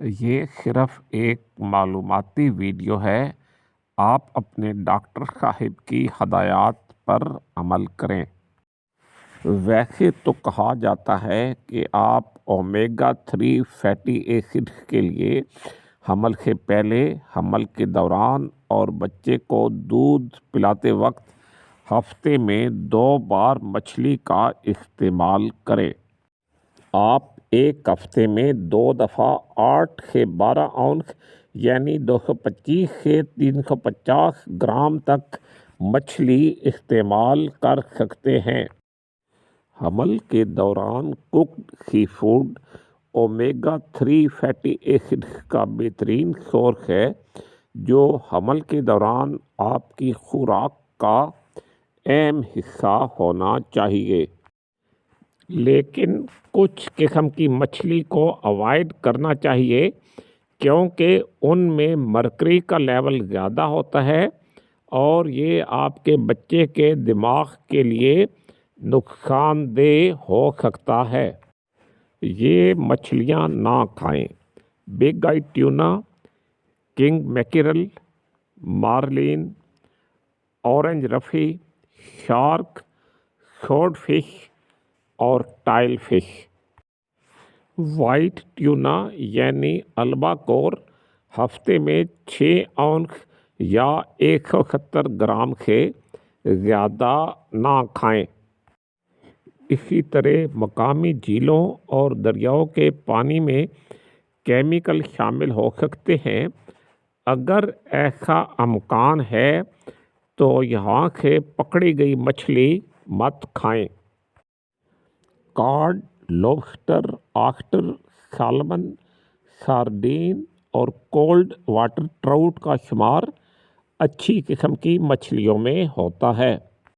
ये सिर्फ एक मालूमाती वीडियो है। आप अपने डॉक्टर साहब की हदायत पर अमल करें। वैसे तो कहा जाता है कि आप ओमेगा 3 फैटी एसिड्स के लिए हमल से पहले, हमल के दौरान और बच्चे को दूध पिलाते वक्त हफ्ते में 2 बार मछली का इस्तेमाल करें। आप एक हफ्ते में 2 दफ़ा 8 से 12 औंस यानी 225 से 350 ग्राम तक मछली इस्तेमाल कर सकते हैं। हमल के दौरान cooked sea food omega 3 fatty acids का बेहतरीन सोर्स है, जो हमल के दौरान आपकी खुराक का अहम हिस्सा होना चाहिए। लेकिन कुछ किस्म की मछली को अवॉइड करना चाहिए, क्योंकि उनमें मरकरी का लेवल ज़्यादा होता है और ये आपके बच्चे के दिमाग के लिए नुकसानदेह हो सकता है। ये मछलियाँ ना खाएं: big eye tuna, king mackerel, marlin, orange roughy, shark, swordfish और टाइल फिश। वाइट ट्यूना यानी अल्बाकोर हफ्ते में 6 औंस या 170 ग्राम से ज़्यादा ना खाएं। इसी तरह मकामी झीलों और दरियाओं के पानी में केमिकल शामिल हो सकते हैं। अगर ऐसा इम्कान है तो यहाँ से पकड़ी गई मछली मत खाएं। Cod, lobster, oyster, salmon, sardine और कोल्ड वाटर ट्राउट का शुमार अच्छी किस्म की मछलियों में होता है।